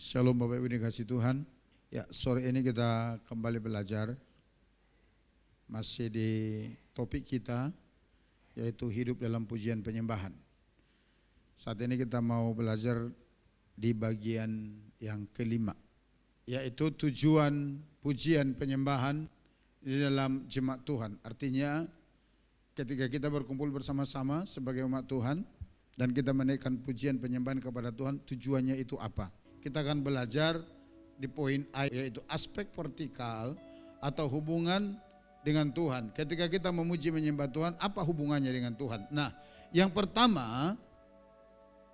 Shalom Bapak Ibu dikasih Tuhan. Ya, sore ini kita kembali belajar masih di topik kita yaitu hidup dalam pujian penyembahan. Saat ini kita mau belajar di bagian yang kelima, yaitu tujuan pujian penyembahan di dalam jemaat Tuhan. Artinya ketika kita berkumpul bersama-sama sebagai umat Tuhan dan kita menaikkan pujian penyembahan kepada Tuhan, tujuannya itu apa? Kita akan belajar di poin A, yaitu aspek vertikal atau hubungan dengan Tuhan. Ketika kita memuji menyembah Tuhan, apa hubungannya dengan Tuhan? Nah, yang pertama,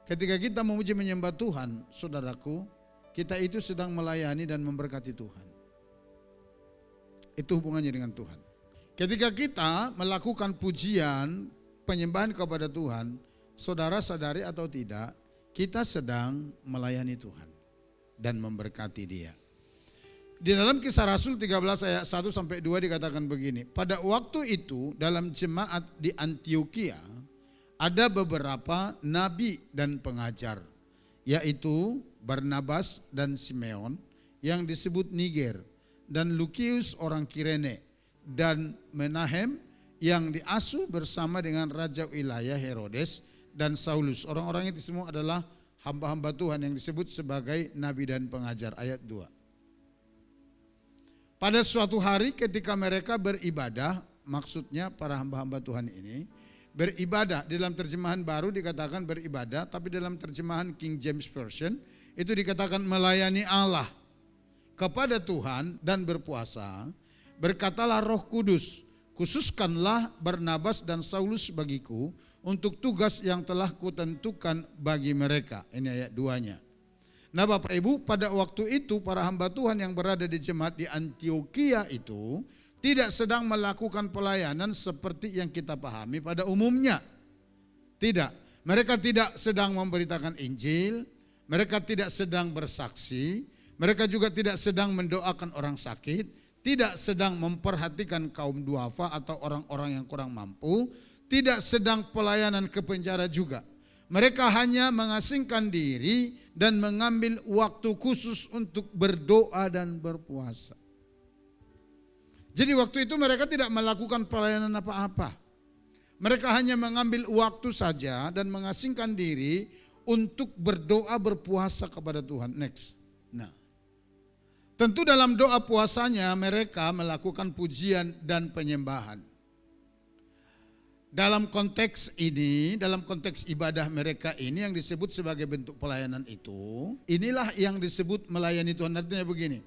ketika kita memuji menyembah Tuhan, saudaraku, kita itu sedang melayani dan memberkati Tuhan. Itu hubungannya dengan Tuhan. Ketika kita melakukan pujian penyembahan kepada Tuhan, saudara-sadari atau tidak, kita sedang melayani Tuhan dan memberkati Dia. Di dalam Kisah Rasul 13 ayat 1 sampai 2 dikatakan begini, pada waktu itu dalam jemaat di Antioquia ada beberapa nabi dan pengajar, yaitu Barnabas dan Simeon yang disebut Niger, dan Lukius orang Kirene, dan Menahem yang diasuh bersama dengan Raja wilayah Herodes dan Saulus. Orang-orang itu semua adalah hamba-hamba Tuhan yang disebut sebagai nabi dan pengajar. Ayat 2. Pada suatu hari ketika mereka beribadah, maksudnya para hamba-hamba Tuhan ini beribadah. Di dalam terjemahan baru dikatakan beribadah, tapi dalam terjemahan King James Version itu dikatakan melayani Allah kepada Tuhan dan berpuasa. Berkatalah Roh Kudus, khususkanlah Barnabas dan Saulus bagiku untuk tugas yang telah kutentukan bagi mereka. Ini ayat 2-nya. Nah Bapak Ibu, pada waktu itu para hamba Tuhan yang berada di jemaat di Antioquia itu tidak sedang melakukan pelayanan seperti yang kita pahami pada umumnya. Tidak. Mereka tidak sedang memberitakan Injil, mereka tidak sedang bersaksi, mereka juga tidak sedang mendoakan orang sakit, tidak sedang memperhatikan kaum duafa atau orang-orang yang kurang mampu, tidak sedang pelayanan ke penjara juga. Mereka hanya mengasingkan diri dan mengambil waktu khusus untuk berdoa dan berpuasa. Jadi waktu itu mereka tidak melakukan pelayanan apa-apa. Mereka hanya mengambil waktu saja dan mengasingkan diri untuk berdoa berpuasa kepada Tuhan. Next. Nah, tentu dalam doa puasanya mereka melakukan pujian dan penyembahan. Dalam konteks ini, dalam konteks ibadah mereka ini yang disebut sebagai bentuk pelayanan itu, inilah yang disebut melayani Tuhan. Artinya begini,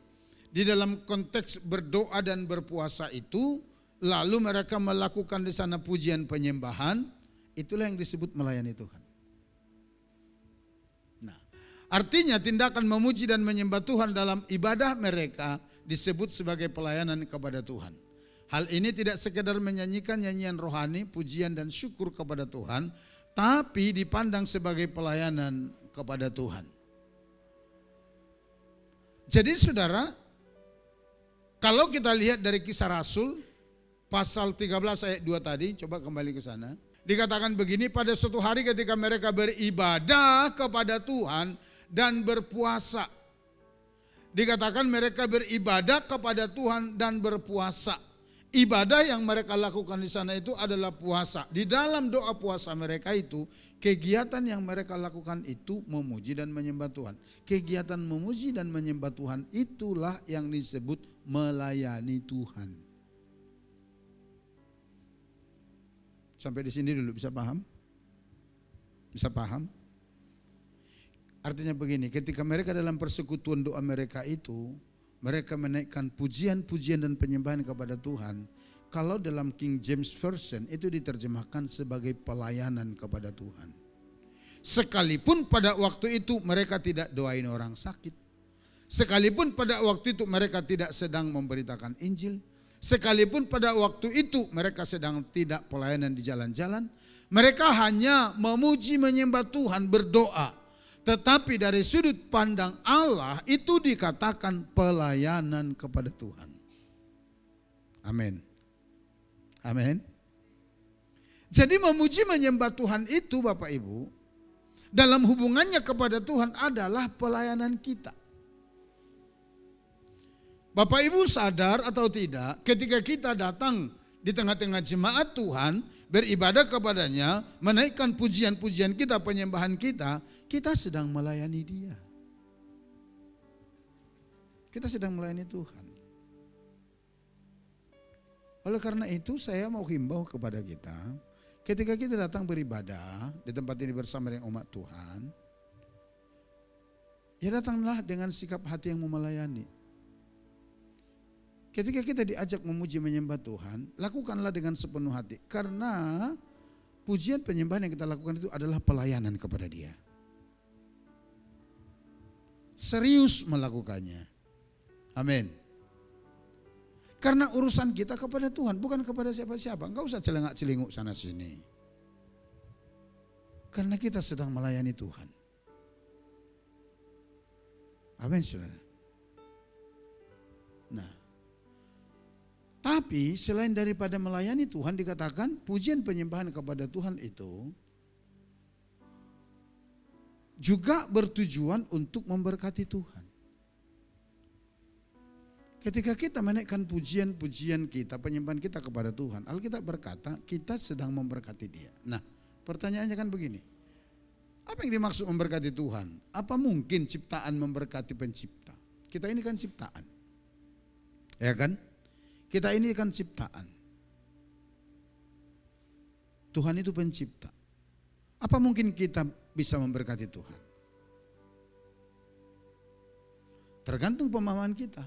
di dalam konteks berdoa dan berpuasa itu, lalu mereka melakukan di sana pujian penyembahan, itulah yang disebut melayani Tuhan. Nah, artinya tindakan memuji dan menyembah Tuhan dalam ibadah mereka disebut sebagai pelayanan kepada Tuhan. Hal ini tidak sekedar menyanyikan nyanyian rohani, pujian dan syukur kepada Tuhan, tapi dipandang sebagai pelayanan kepada Tuhan. Jadi saudara, kalau kita lihat dari Kisah Rasul, pasal 13 ayat 2 tadi, coba kembali ke sana. Dikatakan begini, pada suatu hari ketika mereka beribadah kepada Tuhan dan berpuasa. Dikatakan mereka beribadah kepada Tuhan dan berpuasa. Ibadah yang mereka lakukan di sana itu adalah puasa. Di dalam doa puasa mereka itu, kegiatan yang mereka lakukan itu memuji dan menyembah Tuhan. Kegiatan memuji dan menyembah Tuhan itulah yang disebut melayani Tuhan. Sampai di sini dulu, bisa paham? Bisa paham? Artinya begini, ketika mereka dalam persekutuan doa mereka itu, mereka menaikkan pujian-pujian dan penyembahan kepada Tuhan. Kalau dalam King James Version itu diterjemahkan sebagai pelayanan kepada Tuhan. Sekalipun pada waktu itu mereka tidak doain orang sakit. Sekalipun pada waktu itu mereka tidak sedang memberitakan Injil. Sekalipun pada waktu itu mereka sedang tidak pelayanan di jalan-jalan. Mereka hanya memuji menyembah Tuhan, berdoa. Tetapi dari sudut pandang Allah itu dikatakan pelayanan kepada Tuhan. Amin. Amin. Jadi memuji menyembah Tuhan itu Bapak Ibu, dalam hubungannya kepada Tuhan adalah pelayanan kita. Bapak Ibu sadar atau tidak, ketika kita datang di tengah-tengah jemaat Tuhan, beribadah kepadanya, menaikkan pujian-pujian kita, penyembahan kita, kita sedang melayani Dia. Kita sedang melayani Tuhan. Oleh karena itu saya mau himbau kepada kita, ketika kita datang beribadah di tempat ini bersama dengan umat Tuhan, ya datanglah dengan sikap hati yang mau melayani. Ketika kita diajak memuji menyembah Tuhan, lakukanlah dengan sepenuh hati. Karena pujian penyembahan yang kita lakukan itu adalah pelayanan kepada Dia. Serius melakukannya. Amin. Karena urusan kita kepada Tuhan, bukan kepada siapa-siapa. Enggak usah celengak-celinguk sana sini. Karena kita sedang melayani Tuhan. Amin, saudara. Nah, tapi selain daripada melayani Tuhan, dikatakan pujian penyembahan kepada Tuhan itu juga bertujuan untuk memberkati Tuhan. Ketika kita menaikkan pujian-pujian kita, penyembahan kita kepada Tuhan, Alkitab berkata kita sedang memberkati Dia. Nah, pertanyaannya kan begini, apa yang dimaksud memberkati Tuhan? Apa mungkin ciptaan memberkati pencipta? Kita ini kan ciptaan, ya kan? Kita ini kan ciptaan. Tuhan itu pencipta. Apa mungkin kita bisa memberkati Tuhan? Tergantung pemahaman kita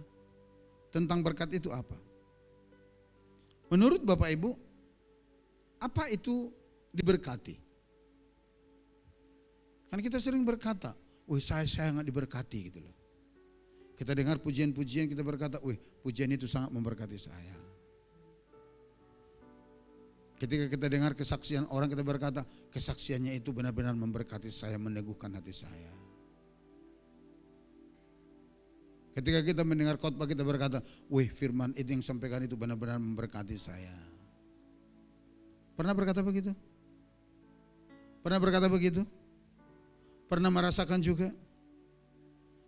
tentang berkat itu apa. Menurut Bapak Ibu, apa itu diberkati? Kan kita sering berkata, wih saya nggak diberkati gitu loh. Kita dengar pujian-pujian, kita berkata, wih pujian itu sangat memberkati saya. Ketika kita dengar kesaksian orang, kita berkata, kesaksiannya itu benar-benar memberkati saya, meneguhkan hati saya. Ketika kita mendengar khotbah, kita berkata, wih firman itu yang sampaikan itu benar-benar memberkati saya. Pernah berkata begitu? Pernah berkata begitu? Pernah merasakan juga?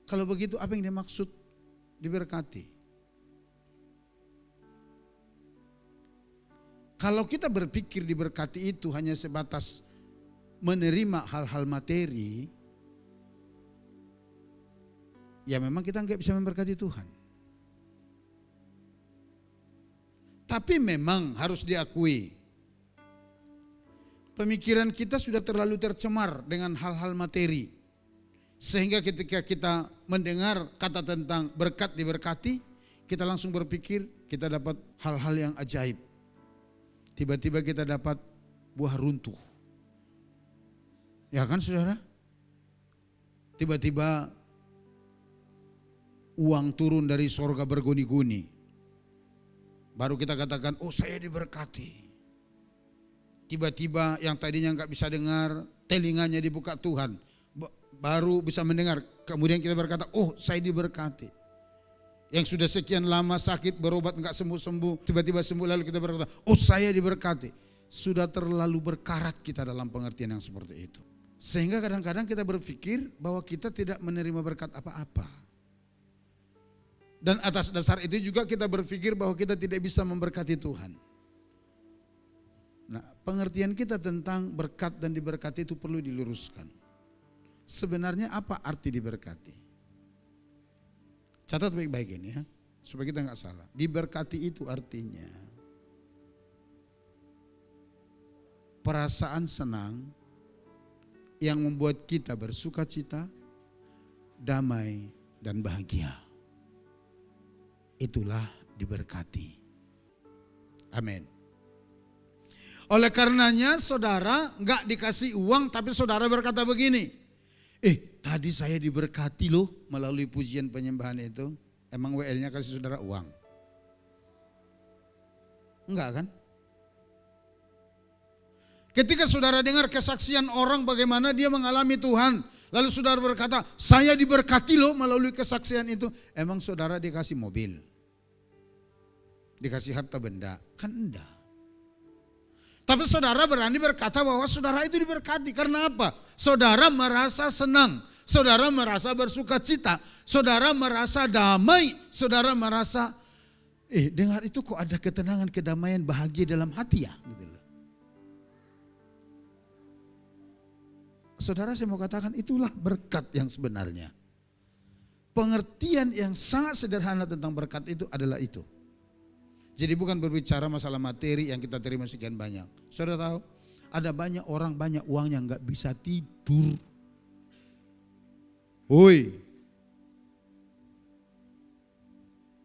Kalau begitu apa yang dimaksud diberkati? Kalau kita berpikir diberkati itu hanya sebatas menerima hal-hal materi, ya memang kita nggak bisa memberkati Tuhan. Tapi memang harus diakui, pemikiran kita sudah terlalu tercemar dengan hal-hal materi. Sehingga ketika kita mendengar kata tentang berkat diberkati, kita langsung berpikir kita dapat hal-hal yang ajaib. Tiba-tiba kita dapat buah runtuh. Ya kan saudara? Tiba-tiba uang turun dari sorga berguni-guni. Baru kita katakan, oh saya diberkati. Tiba-tiba yang tadinya nggak bisa dengar, telinganya dibuka Tuhan. Baru bisa mendengar, kemudian kita berkata, oh saya diberkati. Yang sudah sekian lama sakit, berobat enggak sembuh-sembuh, tiba-tiba sembuh, lalu kita berkata, oh saya diberkati. Sudah terlalu berkarat kita dalam pengertian yang seperti itu. Sehingga kadang-kadang kita berpikir bahwa kita tidak menerima berkat apa-apa. Dan atas dasar itu juga kita berpikir bahwa kita tidak bisa memberkati Tuhan. Nah, pengertian kita tentang berkat dan diberkati itu perlu diluruskan. Sebenarnya apa arti diberkati? Catat baik-baik ini ya, supaya kita nggak salah. Diberkati itu artinya perasaan senang yang membuat kita bersuka cita, damai dan bahagia. Itulah diberkati. Amin. Oleh karenanya saudara nggak dikasih uang, tapi saudara berkata begini, tadi saya diberkati loh melalui pujian penyembahan itu. Emang WL-nya kasih saudara uang? Enggak kan? Ketika saudara dengar kesaksian orang bagaimana dia mengalami Tuhan, lalu saudara berkata, saya diberkati loh melalui kesaksian itu. Emang saudara dikasih mobil? Dikasih harta benda? Kan enggak. Tapi saudara berani berkata bahwa saudara itu diberkati. Karena apa? Saudara merasa senang. saudara merasa bersuka cita, saudara merasa damai, saudara merasa, dengar itu kok ada ketenangan, kedamaian, bahagia dalam hati ya. Gitu loh. Saudara, saya mau katakan itulah berkat yang sebenarnya. Pengertian yang sangat sederhana tentang berkat itu adalah itu. Jadi bukan berbicara masalah materi yang kita terima sekian banyak. Saudara tahu, ada banyak orang banyak uang yang nggak bisa tidur. Woi,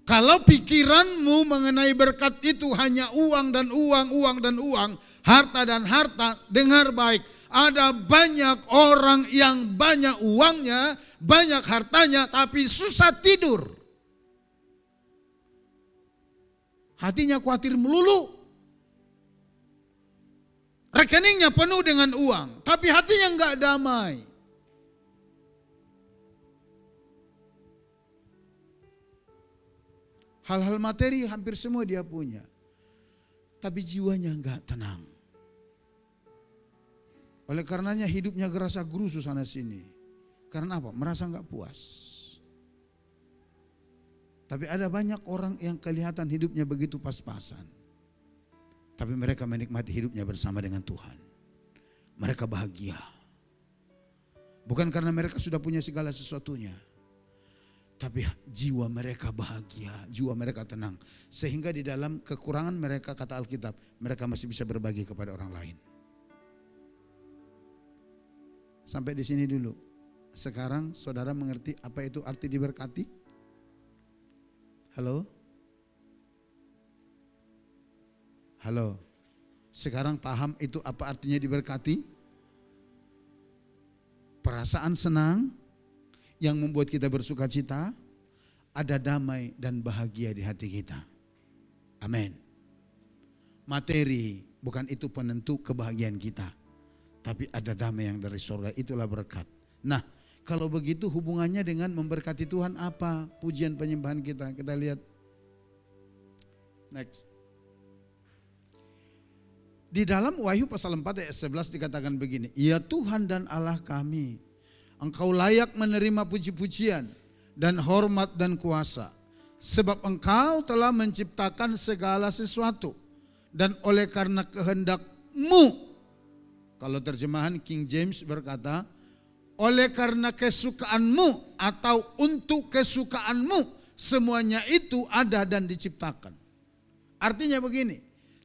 kalau pikiranmu mengenai berkat itu hanya uang dan uang, uang dan uang, harta dan harta, dengar baik. Ada banyak orang yang banyak uangnya, banyak hartanya, tapi susah tidur. Hatinya khawatir melulu. Rekeningnya penuh dengan uang, tapi hatinya enggak damai. Hal-hal materi hampir semua dia punya, tapi jiwanya enggak tenang. Oleh karenanya hidupnya gerasa gerusu sana sini. Karena apa? Merasa enggak puas. Tapi ada banyak orang yang kelihatan hidupnya begitu pas-pasan. Tapi mereka menikmati hidupnya bersama dengan Tuhan. Mereka bahagia. Bukan karena mereka sudah punya segala sesuatunya. Tapi jiwa mereka bahagia, jiwa mereka tenang. Sehingga di dalam kekurangan mereka, kata Alkitab, mereka masih bisa berbagi kepada orang lain. Sampai di sini dulu. Sekarang saudara mengerti apa itu arti diberkati? Halo? Halo? Sekarang paham itu apa artinya diberkati? Perasaan senang yang membuat kita bersuka cita, ada damai dan bahagia di hati kita. Amin. Materi bukan itu penentu kebahagiaan kita, tapi ada damai yang dari surga, itulah berkat. Nah, kalau begitu hubungannya dengan memberkati Tuhan apa? Pujian penyembahan kita. Kita lihat. Next. Di dalam Wahyu pasal 4 ayat 11 dikatakan begini. Ya Tuhan dan Allah kami, Engkau layak menerima puji-pujian dan hormat dan kuasa. Sebab Engkau telah menciptakan segala sesuatu. Dan oleh karena kehendak-Mu. Kalau terjemahan King James berkata, oleh karena kesukaan-Mu atau untuk kesukaan-Mu, semuanya itu ada dan diciptakan. Artinya begini,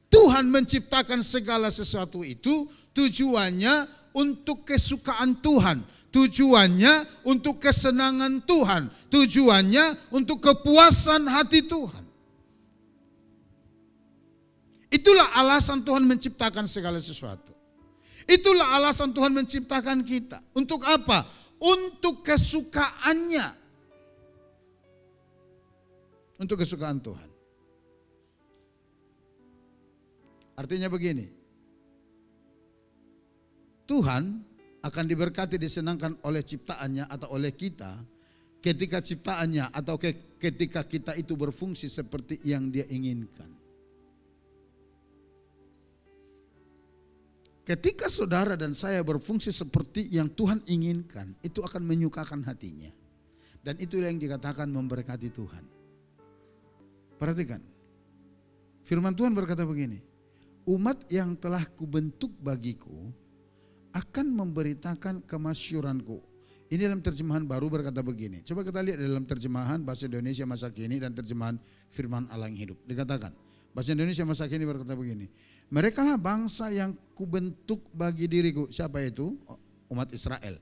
Tuhan menciptakan segala sesuatu itu tujuannya untuk kesukaan Tuhan, tujuannya untuk kesenangan Tuhan, tujuannya untuk kepuasan hati Tuhan. Itulah alasan Tuhan menciptakan segala sesuatu. Itulah alasan Tuhan menciptakan kita. Untuk apa? Untuk kesukaannya. Untuk kesukaan Tuhan. Artinya begini. Tuhan akan diberkati, disenangkan oleh ciptaannya atau oleh kita ketika ciptaannya atau ketika kita itu berfungsi seperti yang Dia inginkan. Ketika saudara dan saya berfungsi seperti yang Tuhan inginkan, itu akan menyukakan hatinya. Dan itulah yang dikatakan memberkati Tuhan. Perhatikan, firman Tuhan berkata begini, umat yang telah kubentuk bagiku akan memberitakan kemasyuranku. Ini dalam terjemahan baru berkata begini. Coba kita lihat dalam terjemahan bahasa Indonesia masa kini dan terjemahan firman Allah yang hidup. Dikatakan, bahasa Indonesia masa kini berkata begini. Mereka lah bangsa yang kubentuk bagi diriku. Siapa itu? Umat Israel.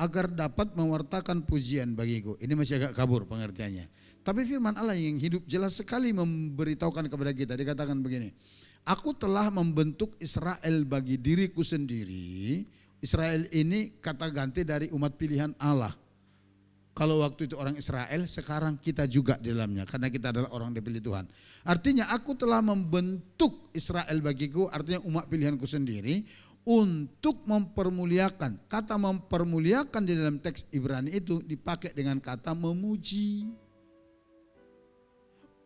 Agar dapat mewartakan pujian bagiku. Ini masih agak kabur pengertiannya. Tapi firman Allah yang hidup jelas sekali memberitahukan kepada kita. Dikatakan begini. Aku telah membentuk Israel bagi diriku sendiri. Israel ini kata ganti dari umat pilihan Allah. Kalau waktu itu orang Israel, sekarang kita juga di dalamnya. Karena kita adalah orang dipilih Tuhan. Artinya aku telah membentuk Israel bagiku, artinya umat pilihanku sendiri. Untuk mempermuliakan. Kata mempermuliakan di dalam teks Ibrani itu dipakai dengan kata memuji.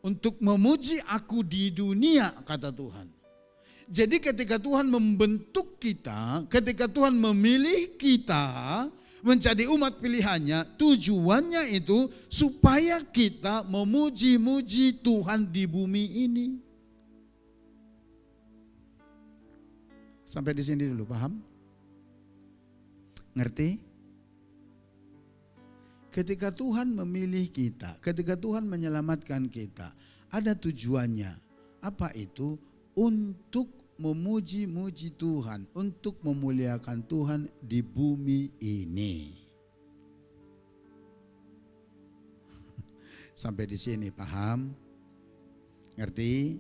Untuk memuji aku di dunia, kata Tuhan. Jadi ketika Tuhan membentuk kita, ketika Tuhan memilih kita, menjadi umat pilihannya, tujuannya itu supaya kita memuji-muji Tuhan di bumi ini. Sampai di sini dulu, paham? Ngerti? Ketika Tuhan memilih kita, ketika Tuhan menyelamatkan kita, ada tujuannya. Apa itu? Untuk memuji-muji Tuhan, untuk memuliakan Tuhan di bumi ini. Sampai di sini paham? Ngerti?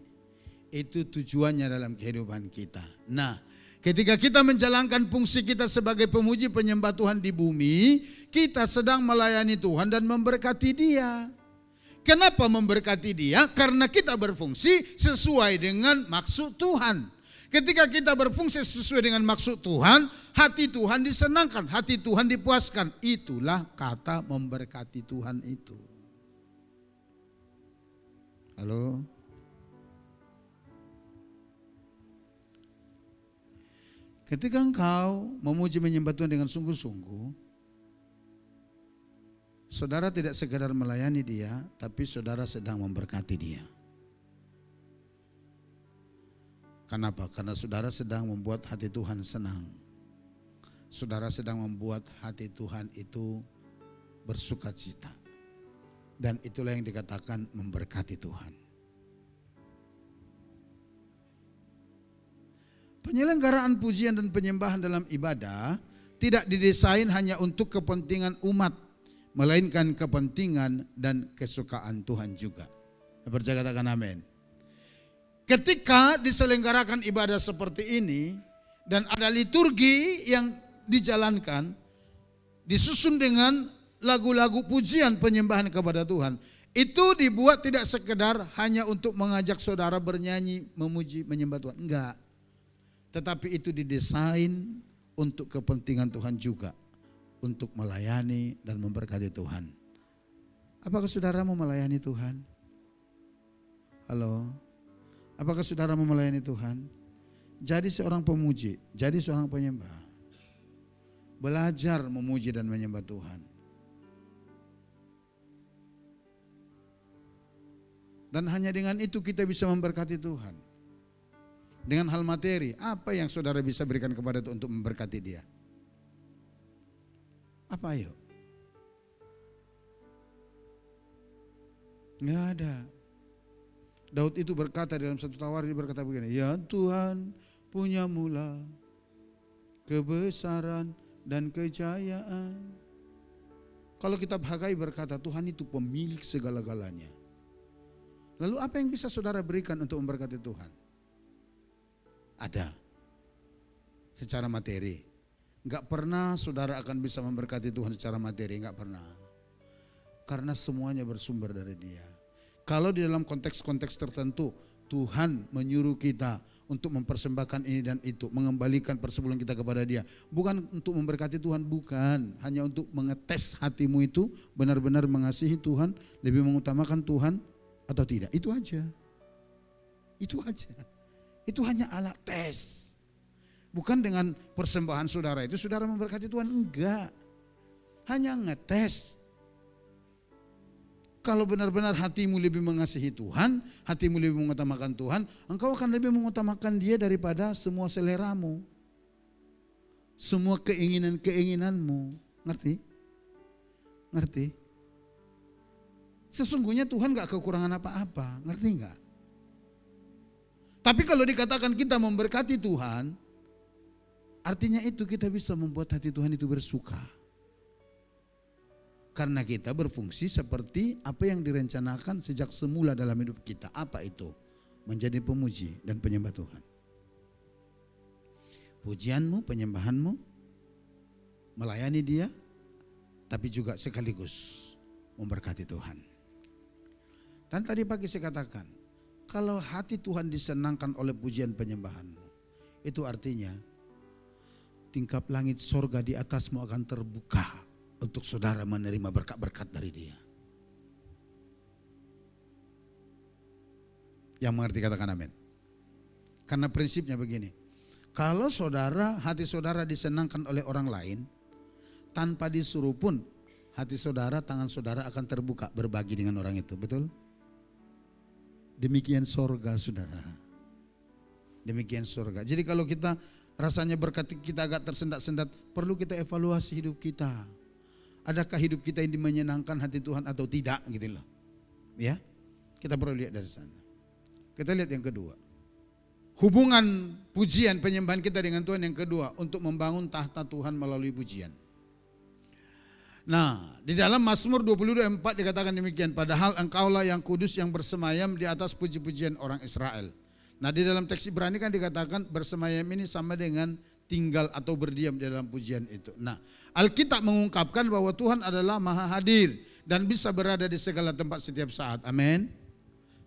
Itu tujuannya dalam kehidupan kita. Nah, ketika kita menjalankan fungsi kita sebagai pemuji penyembah Tuhan di bumi, kita sedang melayani Tuhan dan memberkati Dia. Kenapa memberkati Dia? Karena kita berfungsi sesuai dengan maksud Tuhan. Ketika kita berfungsi sesuai dengan maksud Tuhan, hati Tuhan disenangkan, hati Tuhan dipuaskan. Itulah kata memberkati Tuhan itu. Halo? Ketika engkau memuji menyembah Tuhan dengan sungguh-sungguh, saudara tidak sekadar melayani Dia, tapi saudara sedang memberkati Dia. Kenapa? Karena saudara sedang membuat hati Tuhan senang. Saudara sedang membuat hati Tuhan itu bersukacita. Dan itulah yang dikatakan memberkati Tuhan. Penyelenggaraan pujian dan penyembahan dalam ibadah tidak didesain hanya untuk kepentingan umat, melainkan kepentingan dan kesukaan Tuhan juga. Percaya, katakan amin. Ketika diselenggarakan ibadah seperti ini dan ada liturgi yang dijalankan, disusun dengan lagu-lagu pujian penyembahan kepada Tuhan, itu dibuat tidak sekedar hanya untuk mengajak saudara bernyanyi, memuji, menyembah Tuhan. Enggak. Tetapi itu didesain untuk kepentingan Tuhan juga. Untuk melayani dan memberkati Tuhan. Apakah saudara mau melayani Tuhan? Halo? Apakah saudara mau melayani Tuhan? Jadi seorang pemuji, jadi seorang penyembah. Belajar memuji dan menyembah Tuhan. Dan hanya dengan itu kita bisa memberkati Tuhan. Dengan hal materi, apa yang saudara bisa berikan kepada Tuhan untuk memberkati Dia? Apa ayo? Nggak ada. Daud itu berkata dalam satu tawaran, dia berkata begini, ya Tuhan punya mula kebesaran dan kejayaan. Kalau kitab Hagai berkata Tuhan itu pemilik segala-galanya. Lalu apa yang bisa saudara berikan untuk memberkati Tuhan? Ada. Secara materi. Enggak pernah saudara akan bisa memberkati Tuhan secara materi, enggak pernah. Karena semuanya bersumber dari Dia. Kalau di dalam konteks-konteks tertentu Tuhan menyuruh kita untuk mempersembahkan ini dan itu, mengembalikan persembahyan kita kepada Dia, bukan untuk memberkati Tuhan, bukan, hanya untuk mengetes hatimu itu benar-benar mengasihi Tuhan, lebih mengutamakan Tuhan atau tidak. Itu aja. Itu aja. Itu hanya alat tes. Bukan dengan persembahan saudara itu saudara memberkati Tuhan, enggak. Hanya ngetes. Kalau benar-benar hatimu lebih mengasihi Tuhan, hatimu lebih mengutamakan Tuhan, engkau akan lebih mengutamakan Dia daripada semua seleramu. Semua keinginan-keinginanmu. Ngerti? Ngerti? Sesungguhnya Tuhan gak kekurangan apa-apa, ngerti gak? Tapi kalau dikatakan kita memberkati Tuhan, artinya itu kita bisa membuat hati Tuhan itu bersuka. Karena kita berfungsi seperti apa yang direncanakan sejak semula dalam hidup kita. Apa itu? Menjadi pemuji dan penyembah Tuhan. Pujianmu, penyembahanmu, melayani Dia, tapi juga sekaligus memberkati Tuhan. Dan tadi pagi saya katakan, kalau hati Tuhan disenangkan oleh pujian penyembahanmu, itu artinya tingkap langit sorga di atasmu akan terbuka untuk saudara menerima berkat-berkat dari Dia. Yang mengerti katakan amin. Karena prinsipnya begini, kalau saudara, hati saudara disenangkan oleh orang lain, tanpa disuruh pun hati saudara, tangan saudara akan terbuka berbagi dengan orang itu, betul? Demikian sorga saudara. Demikian sorga. Jadi kalau kita rasanya berkat kita agak tersendat-sendat, perlu kita evaluasi hidup kita. Adakah hidup kita ini menyenangkan hati Tuhan atau tidak gitu loh. Ya, kita perlu lihat dari sana. Kita lihat yang kedua. Hubungan pujian penyembahan kita dengan Tuhan yang kedua, untuk membangun tahta Tuhan melalui pujian. Nah, di dalam Mazmur 22:4 dikatakan demikian, padahal engkaulah yang kudus yang bersemayam di atas puji-pujian orang Israel. Nah, di dalam teks Ibrani kan dikatakan bersemayam ini sama dengan tinggal atau berdiam di dalam pujian itu. Nah, Alkitab mengungkapkan bahwa Tuhan adalah maha hadir dan bisa berada di segala tempat setiap saat. Amin.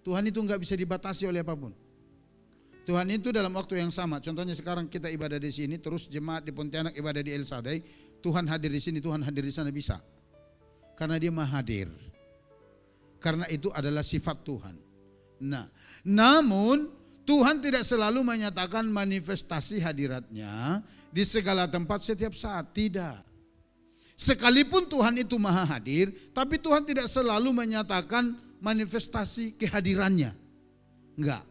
Tuhan itu enggak bisa dibatasi oleh apapun. Tuhan itu dalam waktu yang sama. Contohnya sekarang kita ibadah di sini, terus jemaat di Pontianak ibadah di El Shaddai, Tuhan hadir di sini, Tuhan hadir di sana, bisa. Karena dia maha hadir. Karena itu adalah sifat Tuhan. Nah, namun Tuhan tidak selalu menyatakan manifestasi hadiratnya di segala tempat setiap saat, tidak. Sekalipun Tuhan itu maha hadir, tapi Tuhan tidak selalu menyatakan manifestasi kehadirannya. Enggak.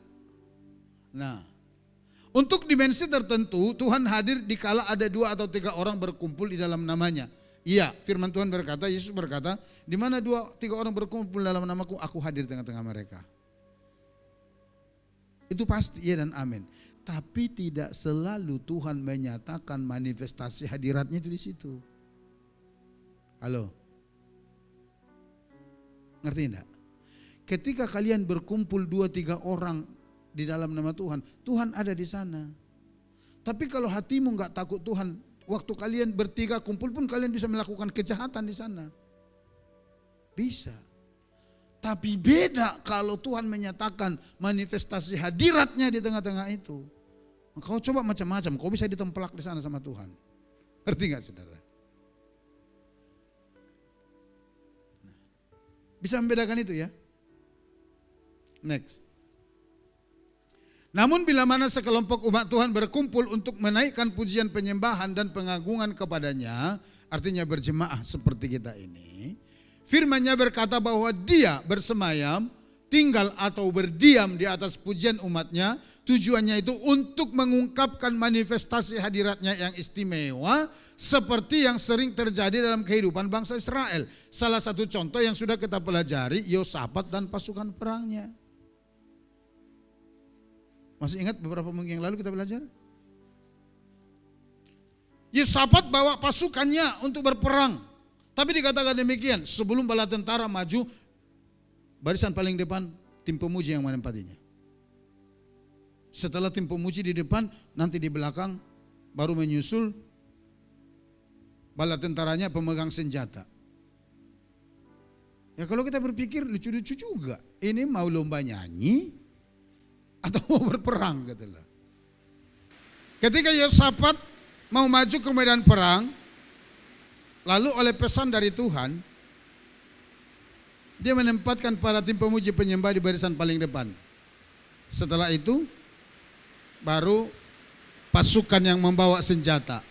Nah, untuk dimensi tertentu Tuhan hadir dikala ada 2 atau 3 orang berkumpul di dalam namanya. Iya, firman Tuhan berkata, Yesus berkata, di mana 2, 3 orang berkumpul dalam namaku, aku hadir tengah-tengah mereka. Itu pasti iya dan amin. Tapi tidak selalu Tuhan menyatakan manifestasi hadiratnya itu di situ. Halo? Ngerti enggak? Ketika kalian berkumpul 2-3 orang di dalam nama Tuhan, Tuhan ada di sana. Tapi kalau hatimu enggak takut Tuhan, waktu kalian bertiga kumpul pun kalian bisa melakukan kejahatan di sana. Bisa. Tapi beda kalau Tuhan menyatakan manifestasi hadiratnya di tengah-tengah itu. Kau coba macam-macam, kau bisa ditemplak di sana sama Tuhan. Ngerti enggak saudara? Bisa membedakan itu ya. Next. Namun bila mana sekelompok umat Tuhan berkumpul untuk menaikkan pujian penyembahan dan pengagungan kepadanya, artinya berjemaah seperti kita ini, firman-Nya berkata bahwa dia bersemayam, tinggal atau berdiam di atas pujian umatnya, tujuannya itu untuk mengungkapkan manifestasi hadiratnya yang istimewa seperti yang sering terjadi dalam kehidupan bangsa Israel. Salah satu contoh yang sudah kita pelajari, Yosafat dan pasukan perangnya. Masih ingat beberapa minggu yang lalu kita belajar? Yosafat bawa pasukannya untuk berperang. Tapi dikatakan demikian, sebelum bala tentara maju, barisan paling depan tim pemuji yang menempatinya. Setelah tim pemuji di depan, nanti di belakang baru menyusul bala tentaranya pemegang senjata. Ya kalau kita berpikir lucu-lucu juga, ini mau lomba nyanyi atau mau berperang gitu loh. Ketika Yosafat mau maju ke medan perang, lalu oleh pesan dari Tuhan, dia menempatkan para tim pemuji penyembah di barisan paling depan. Setelah itu, baru pasukan yang membawa senjata.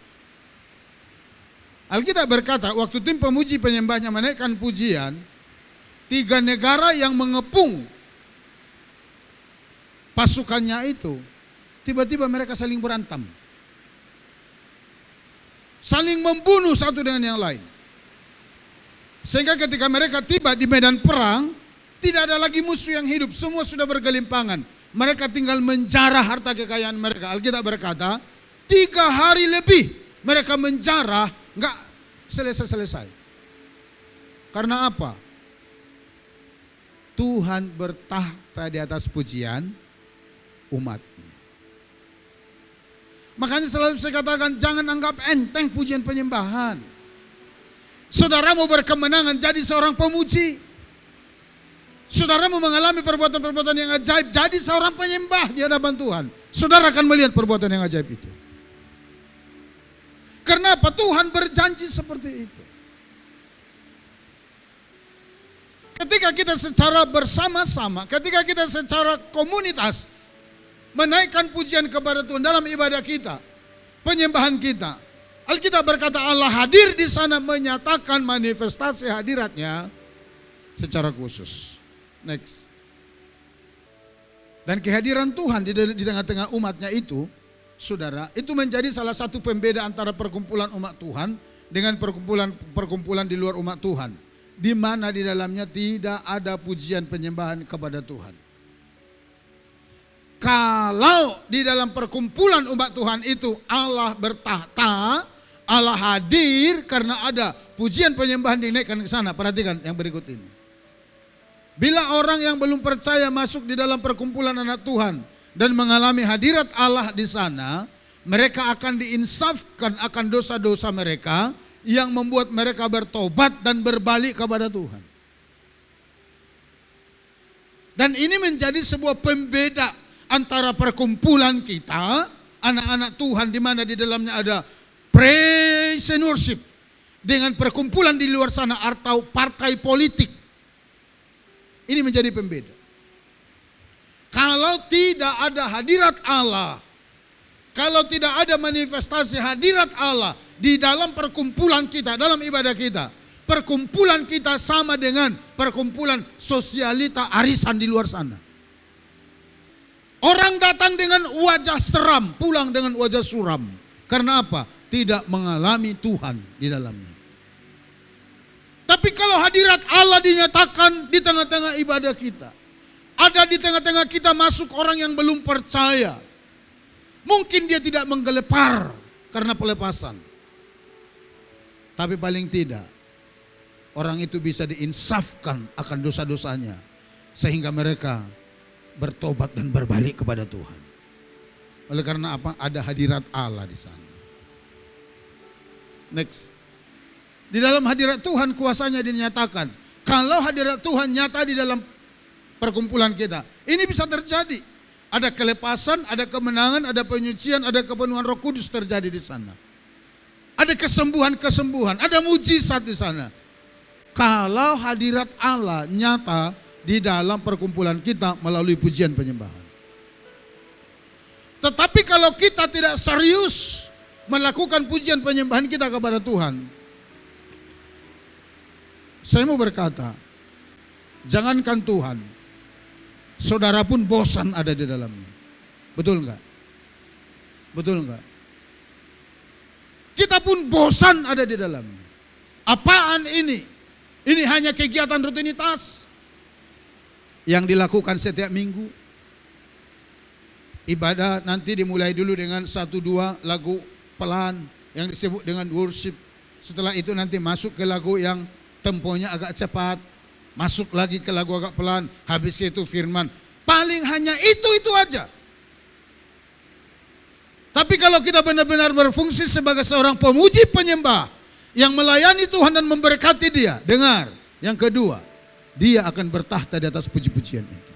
Alkitab berkata, waktu tim pemuji penyembahnya menaikkan pujian, 3 negara yang mengepung pasukannya itu, tiba-tiba mereka saling berantem. Saling membunuh satu dengan yang lain. Sehingga ketika mereka tiba di medan perang, tidak ada lagi musuh yang hidup, semua sudah bergelimpangan. Mereka tinggal menjarah harta kekayaan mereka. Alkitab berkata, 3 hari lebih mereka menjarah, enggak selesai-selesai. Karena apa? Tuhan bertahta di atas pujian umatnya. Makanya selalu saya katakan, jangan anggap enteng pujian penyembahan. Saudara mau berkemenangan jadi seorang pemuji. Saudara mau mengalami perbuatan-perbuatan yang ajaib, jadi seorang penyembah di hadapan Tuhan. Saudara akan melihat perbuatan yang ajaib itu. Kenapa? Tuhan berjanji seperti itu. Ketika kita secara bersama-sama, ketika kita secara komunitas menaikkan pujian kepada Tuhan dalam ibadah kita, penyembahan kita, Alkitab berkata Allah hadir di sana menyatakan manifestasi hadiratnya secara khusus. Next. Dan kehadiran Tuhan di tengah-tengah umatnya itu, saudara, itu menjadi salah satu pembeda antara perkumpulan umat Tuhan dengan perkumpulan di luar umat Tuhan, di mana di dalamnya tidak ada pujian penyembahan kepada Tuhan. Kalau di dalam perkumpulan umat Tuhan itu Allah bertahta, Allah hadir karena ada pujian penyembahan dinaikkan ke sana. Perhatikan yang berikut ini. Bila orang yang belum percaya masuk di dalam perkumpulan anak Tuhan dan mengalami hadirat Allah di sana, mereka akan diinsafkan akan dosa-dosa mereka yang membuat mereka bertobat dan berbalik kepada Tuhan. Dan ini menjadi sebuah pembeda antara perkumpulan kita, anak-anak Tuhan di mana di dalamnya ada praise and worship, dengan perkumpulan di luar sana atau partai politik. Ini menjadi pembeda. Kalau tidak ada hadirat Allah, kalau tidak ada manifestasi hadirat Allah di dalam perkumpulan kita, dalam ibadah kita, perkumpulan kita sama dengan perkumpulan sosialita arisan di luar sana. Orang datang dengan wajah seram, pulang dengan wajah suram. Karena apa? Tidak mengalami Tuhan di dalamnya. Tapi kalau hadirat Allah dinyatakan di tengah-tengah ibadah kita, ada di tengah-tengah kita masuk orang yang belum percaya. Mungkin dia tidak menggelepar karena pelepasan. Tapi paling tidak, orang itu bisa diinsafkan akan dosa-dosanya. Sehingga mereka bertobat dan berbalik kepada Tuhan. Oleh karena apa? Ada hadirat Allah di sana. Next. Di dalam hadirat Tuhan kuasanya dinyatakan. Kalau hadirat Tuhan nyata di dalam perkumpulan kita, ini bisa terjadi. Ada kelepasan, ada kemenangan, ada penyucian, ada kepenuhan Roh Kudus terjadi di sana. Ada kesembuhan-kesembuhan, ada mujizat di sana. Kalau hadirat Allah nyata di dalam perkumpulan kita melalui pujian penyembahan. Tetapi kalau kita tidak serius melakukan pujian penyembahan kita kepada Tuhan, saya mau berkata, jangankan Tuhan, saudara pun bosan ada di dalamnya. Betul enggak? Betul enggak? Kita pun bosan ada di dalamnya. Apaan ini? Ini hanya kegiatan rutinitas yang dilakukan setiap minggu. Ibadah nanti dimulai dulu dengan 1-2 lagu pelan yang disebut dengan worship. Setelah itu nanti masuk ke lagu yang temponya agak cepat, masuk lagi ke lagu agak pelan, habis itu firman. Paling hanya itu aja. Tapi kalau kita benar-benar berfungsi sebagai seorang pemuji penyembah yang melayani Tuhan dan memberkati dia, dengar, yang kedua, dia akan bertahta di atas puji-pujian itu.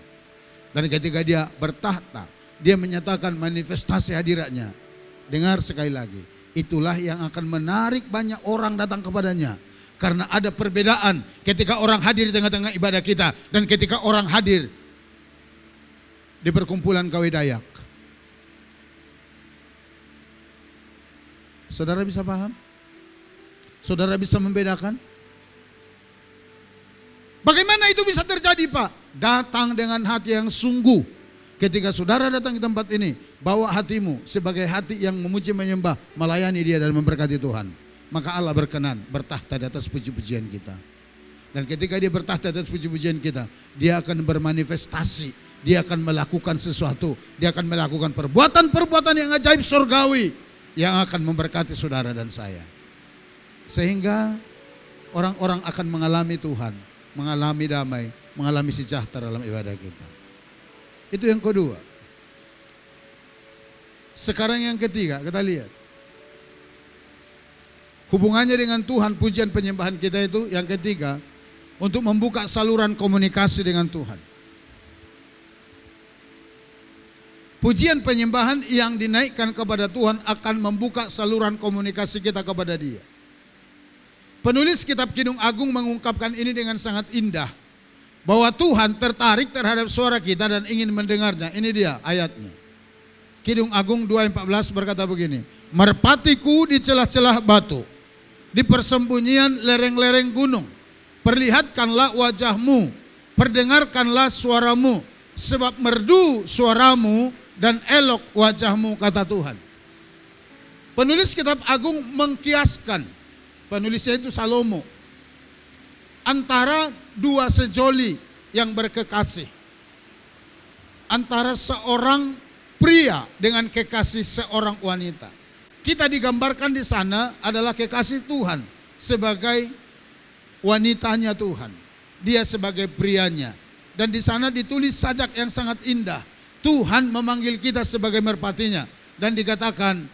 Dan ketika dia bertahta, dia menyatakan manifestasi hadiratnya. Dengar sekali lagi, itulah yang akan menarik banyak orang datang kepadanya. Karena ada perbedaan ketika orang hadir di tengah-tengah ibadah kita dan ketika orang hadir di perkumpulan Kawe Dayak. Saudara bisa paham? Saudara bisa membedakan? Bagaimana itu bisa terjadi, Pak? Datang dengan hati yang sungguh. Ketika saudara datang ke tempat ini, bawa hatimu sebagai hati yang memuji menyembah, melayani dia dan memberkati Tuhan. Maka Allah berkenan bertahta di atas puji-pujian kita. Dan ketika dia bertahta di atas puji-pujian kita, dia akan bermanifestasi, dia akan melakukan sesuatu, dia akan melakukan perbuatan-perbuatan yang ajaib surgawi yang akan memberkati saudara dan saya. Sehingga orang-orang akan mengalami Tuhan, mengalami damai, mengalami sejahtera dalam ibadah kita. Itu yang kedua. Sekarang yang ketiga, kita lihat. Hubungannya dengan Tuhan, pujian penyembahan kita itu yang ketiga, untuk membuka saluran komunikasi dengan Tuhan. Pujian penyembahan yang dinaikkan kepada Tuhan akan membuka saluran komunikasi kita kepada Dia. Penulis kitab Kidung Agung mengungkapkan ini dengan sangat indah. Bahwa Tuhan tertarik terhadap suara kita dan ingin mendengarnya. Ini dia ayatnya. Kidung Agung 2:14 berkata begini, merpatiku di celah-celah batu, di persembunyian lereng-lereng gunung, perlihatkanlah wajahmu, perdengarkanlah suaramu, sebab merdu suaramu dan elok wajahmu, kata Tuhan. Penulis kitab Agung mengkiaskan, penulisnya itu Salomo, antara dua sejoli yang berkekasih, antara seorang pria dengan kekasih seorang wanita. Kita digambarkan di sana adalah kekasih Tuhan sebagai wanitanya Tuhan, dia sebagai prianya. Dan di sana ditulis sajak yang sangat indah. Tuhan memanggil kita sebagai merpatinya dan dikatakan,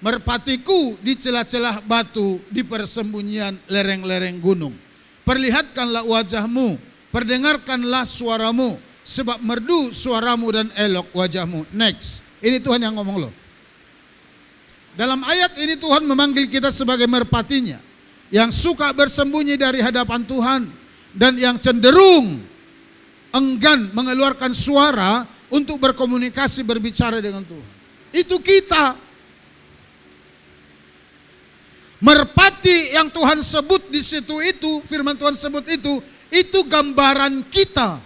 merpatiku di celah-celah batu, di persembunyian lereng-lereng gunung. Perlihatkanlah wajahmu, perdengarkanlah suaramu, sebab merdu suaramu dan elok wajahmu. Next, ini Tuhan yang ngomong loh. Dalam ayat ini Tuhan memanggil kita sebagai merpatinya, yang suka bersembunyi dari hadapan Tuhan, dan yang cenderung enggan mengeluarkan suara untuk berkomunikasi, berbicara dengan Tuhan. Itu kita. Merpati yang Tuhan sebut di situ itu, firman Tuhan sebut itu gambaran kita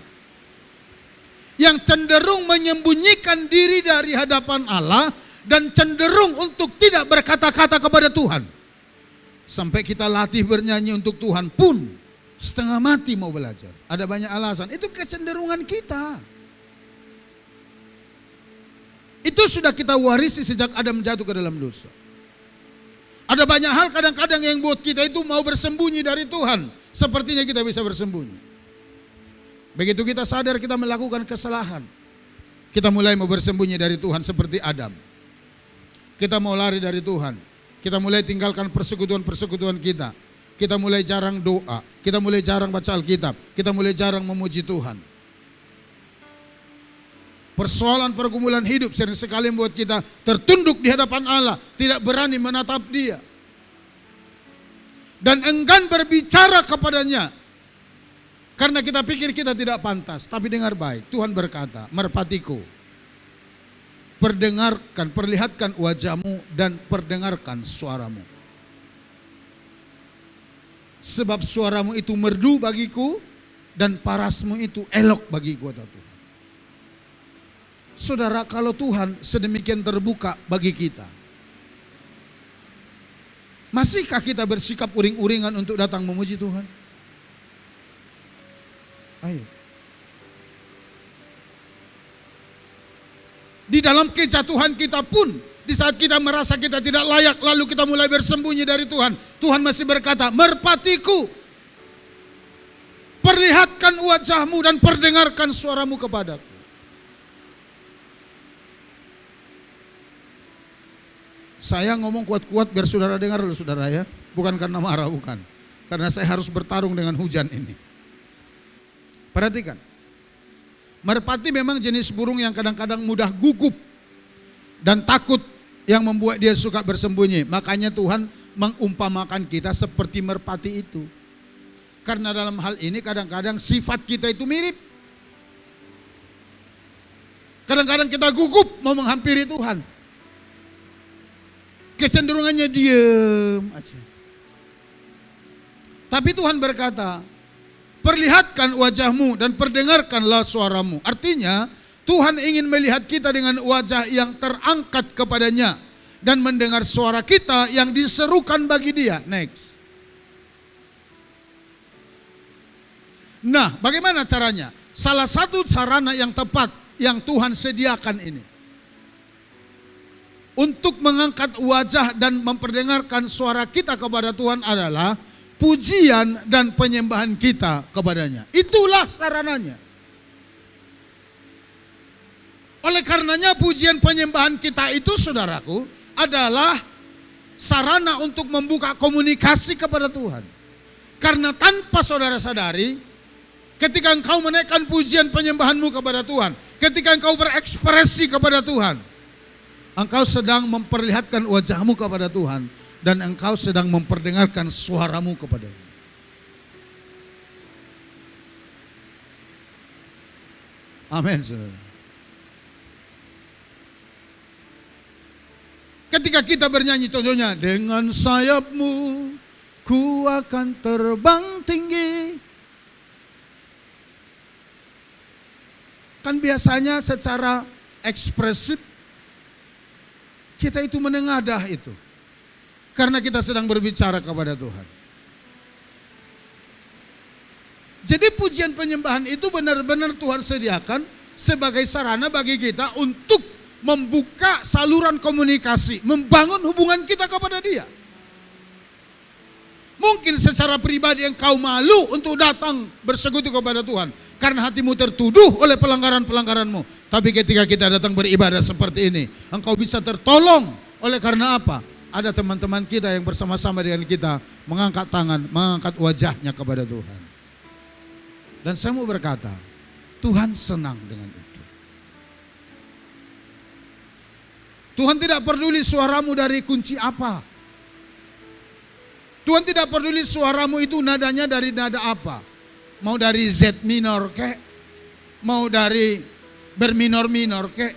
yang cenderung menyembunyikan diri dari hadapan Allah dan cenderung untuk tidak berkata-kata kepada Tuhan. Sampai kita latih bernyanyi untuk Tuhan pun setengah mati mau belajar. Ada banyak alasan, itu kecenderungan kita. Itu sudah kita warisi sejak Adam jatuh ke dalam dosa. Ada banyak hal kadang-kadang yang buat kita itu mau bersembunyi dari Tuhan. Sepertinya kita bisa bersembunyi. Begitu kita sadar kita melakukan kesalahan, kita mulai mau bersembunyi dari Tuhan seperti Adam. Kita mau lari dari Tuhan. Kita mulai tinggalkan persekutuan-persekutuan kita. Kita mulai jarang doa. Kita mulai jarang baca Alkitab. Kita mulai jarang memuji Tuhan. Persoalan pergumulan hidup sering sekali membuat kita tertunduk di hadapan Allah, tidak berani menatap Dia, dan enggan berbicara kepadanya karena kita pikir kita tidak pantas. Tapi dengar baik, Tuhan berkata, merpatiku, perdengarkan, perlihatkan wajahmu dan perdengarkan suaramu, sebab suaramu itu merdu bagiku dan parasmu itu elok bagiku, kata Tuhan. Saudara, kalau Tuhan sedemikian terbuka bagi kita, masihkah kita bersikap uring-uringan untuk datang memuji Tuhan? Ayo. Di dalam kejatuhan kita pun, di saat kita merasa kita tidak layak, lalu kita mulai bersembunyi dari Tuhan, Tuhan masih berkata, merpatiku, perlihatkan wajahmu dan perdengarkan suaramu kepadaku. Saya ngomong kuat-kuat biar saudara dengar loh saudara ya. Bukan karena marah, bukan. Karena saya harus bertarung dengan hujan ini. Perhatikan. Merpati memang jenis burung yang kadang-kadang mudah gugup dan takut, yang membuat dia suka bersembunyi. Makanya Tuhan mengumpamakan kita seperti merpati itu. Karena dalam hal ini kadang-kadang sifat kita itu mirip. Kadang-kadang kita gugup mau menghampiri Tuhan. Kecenderungannya diam aja. Tapi Tuhan berkata, perlihatkan wajahmu dan perdengarkanlah suaramu. Artinya Tuhan ingin melihat kita dengan wajah yang terangkat kepadanya dan mendengar suara kita yang diserukan bagi Dia. Next. Nah, bagaimana caranya? Salah satu sarana yang tepat yang Tuhan sediakan ini untuk mengangkat wajah dan memperdengarkan suara kita kepada Tuhan adalah pujian dan penyembahan kita kepadanya. Itulah sarananya. Oleh karenanya pujian penyembahan kita itu, saudaraku, adalah sarana untuk membuka komunikasi kepada Tuhan. Karena tanpa saudara sadari, ketika engkau menaikkan pujian penyembahanmu kepada Tuhan, ketika engkau berekspresi kepada Tuhan, engkau sedang memperlihatkan wajahmu kepada Tuhan dan engkau sedang memperdengarkan suaramu kepadanya. Amin, saudara. ketika kita bernyanyi contohnya, dengan sayapmu ku akan terbang tinggi. Kan biasanya secara ekspresif kita itu menengadah itu. Karena kita sedang berbicara kepada Tuhan. Jadi pujian penyembahan itu benar-benar Tuhan sediakan sebagai sarana bagi kita untuk membuka saluran komunikasi, membangun hubungan kita kepada Dia. Mungkin secara pribadi engkau malu untuk datang bersekutu kepada Tuhan karena hatimu tertuduh oleh pelanggaran-pelanggaranmu. Tapi ketika kita datang beribadah seperti ini, engkau bisa tertolong. Oleh karena apa? Ada teman-teman kita yang bersama-sama dengan kita mengangkat tangan, mengangkat wajahnya kepada Tuhan. Dan saya mau berkata, Tuhan senang dengan itu. Tuhan tidak peduli suaramu dari kunci apa. Tuhan tidak peduli suaramu itu nadanya dari nada apa. Mau dari Z minor kek, mau dari berminor-minor kek.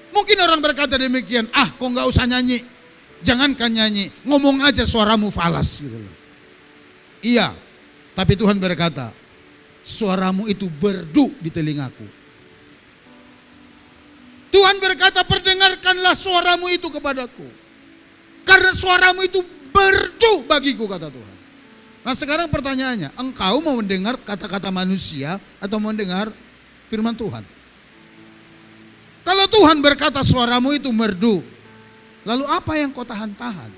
Mungkin orang berkata demikian, kok nggak usah nyanyi, jangankan nyanyi, ngomong aja suaramu falas gitu loh. Iya, tapi Tuhan berkata, suaramu itu berdu di telingaku. Tuhan berkata, perdengarkanlah suaramu itu kepadaku, karena suaramu itu berdu bagiku, kata Tuhan. Nah sekarang pertanyaannya, engkau mau mendengar kata-kata manusia atau mau mendengar firman Tuhan? Kalau Tuhan berkata suaramu itu merdu, lalu apa yang kau tahan-tahan?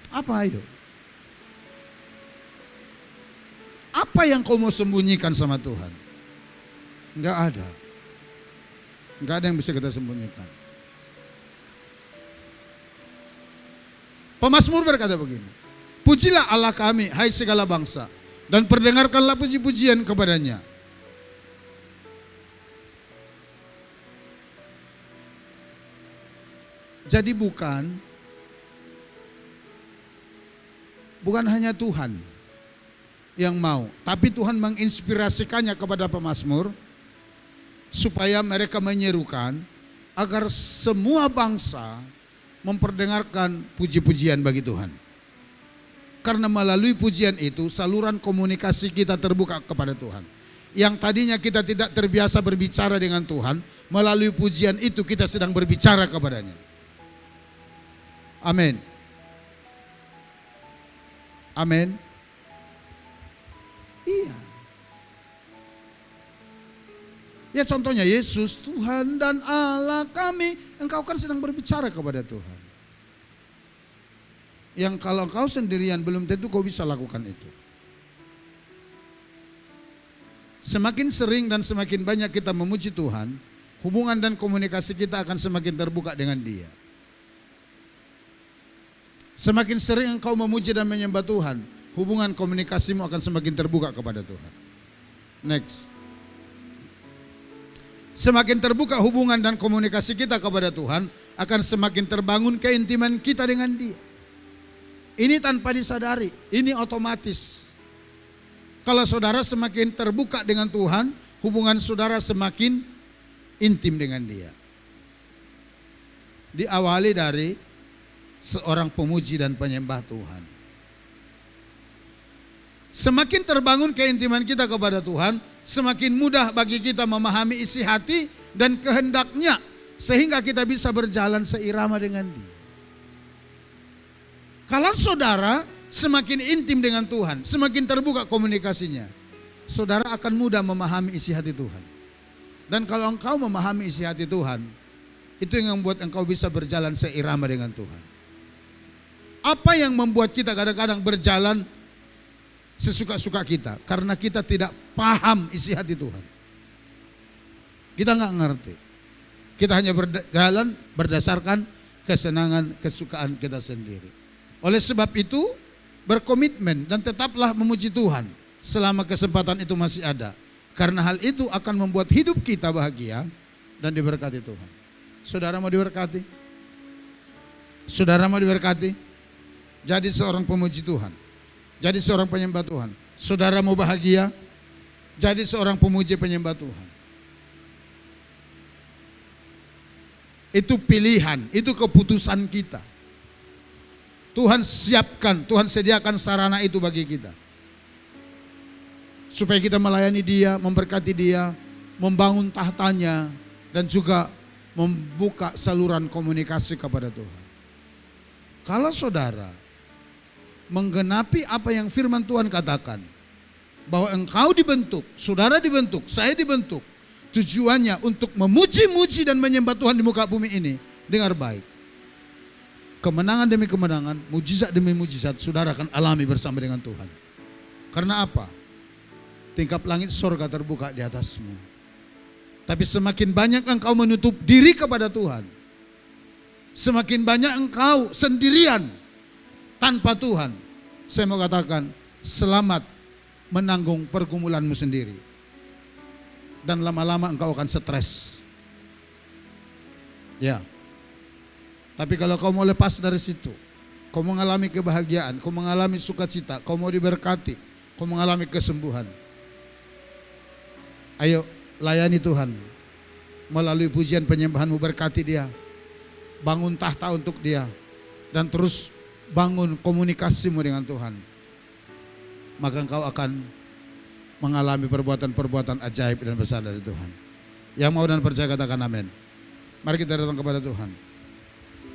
Apa ayo? Apa yang kau mau sembunyikan sama Tuhan? Enggak ada. Enggak ada yang bisa kita sembunyikan. Pemazmur berkata begini, pujilah Allah kami, hai segala bangsa, dan perdengarkanlah puji-pujian kepadanya. Jadi bukan hanya Tuhan yang mau, tapi Tuhan menginspirasikannya kepada pemazmur supaya mereka menyerukan agar semua bangsa memperdengarkan puji-pujian bagi Tuhan. Karena melalui pujian itu saluran komunikasi kita terbuka kepada Tuhan. Yang tadinya kita tidak terbiasa berbicara dengan Tuhan, melalui pujian itu kita sedang berbicara kepadanya. Amin. Amin. Iya. Ya contohnya Yesus, Tuhan dan Allah kami, engkau kan sedang berbicara kepada Tuhan. Yang kalau engkau sendirian belum tentu kau bisa lakukan itu. Semakin sering dan semakin banyak kita memuji Tuhan, hubungan dan komunikasi kita akan semakin terbuka dengan Dia. Semakin sering engkau memuji dan menyembah Tuhan, hubungan komunikasimu akan semakin terbuka kepada Tuhan. Next. Semakin terbuka hubungan dan komunikasi kita kepada Tuhan, akan semakin terbangun keintiman kita dengan Dia. Ini tanpa disadari, ini otomatis. Kalau saudara semakin terbuka dengan Tuhan, hubungan saudara semakin intim dengan Dia. Diawali dari seorang pemuji dan penyembah Tuhan. Semakin terbangun keintiman kita kepada Tuhan, semakin mudah bagi kita memahami isi hati dan kehendaknya, sehingga kita bisa berjalan seirama dengan Dia. Kalau saudara semakin intim dengan Tuhan, semakin terbuka komunikasinya, saudara akan mudah memahami isi hati Tuhan. Dan kalau engkau memahami isi hati Tuhan, itu yang membuat engkau bisa berjalan seirama dengan Tuhan. Apa yang membuat kita kadang-kadang berjalan sesuka-suka kita? Karena kita tidak paham isi hati Tuhan. Kita nggak ngerti. Kita hanya berjalan berdasarkan kesenangan, kesukaan kita sendiri. Oleh sebab itu, berkomitmen dan tetaplah memuji Tuhan selama kesempatan itu masih ada. Karena hal itu akan membuat hidup kita bahagia dan diberkati Tuhan. Saudara mau diberkati? Saudara mau diberkati? Jadi seorang pemuji Tuhan. Jadi seorang penyembah Tuhan. Saudara mau bahagia? Jadi seorang pemuji penyembah Tuhan. Itu pilihan, itu keputusan kita. Tuhan siapkan, Tuhan sediakan sarana itu bagi kita. Supaya kita melayani Dia, memberkati Dia, membangun tahtanya, dan juga membuka saluran komunikasi kepada Tuhan. Kalau saudara menggenapi apa yang firman Tuhan katakan, bahwa engkau dibentuk, saudara dibentuk, saya dibentuk, tujuannya untuk memuji-muji dan menyembah Tuhan di muka bumi ini. Dengar baik, kemenangan demi kemenangan, mujizat demi mujizat, saudara akan alami bersama dengan Tuhan. Karena apa? Tingkap langit sorga terbuka di atasmu. Tapi semakin banyak engkau menutup diri kepada Tuhan, semakin banyak engkau sendirian tanpa Tuhan, saya mau katakan, selamat menanggung pergumulanmu sendiri. Dan lama-lama engkau akan stres. Ya. Tapi kalau kau mau lepas dari situ, kau mengalami kebahagiaan, kau mengalami sukacita, kau mau diberkati, kau mengalami kesembuhan, ayo layani Tuhan. Melalui pujian penyembahanmu, berkati Dia, bangun tahta untuk Dia, dan terus bangun komunikasimu dengan Tuhan. Maka engkau akan mengalami perbuatan-perbuatan ajaib dan besar dari Tuhan. Yang mau dan percaya katakan amin. Mari kita datang kepada Tuhan.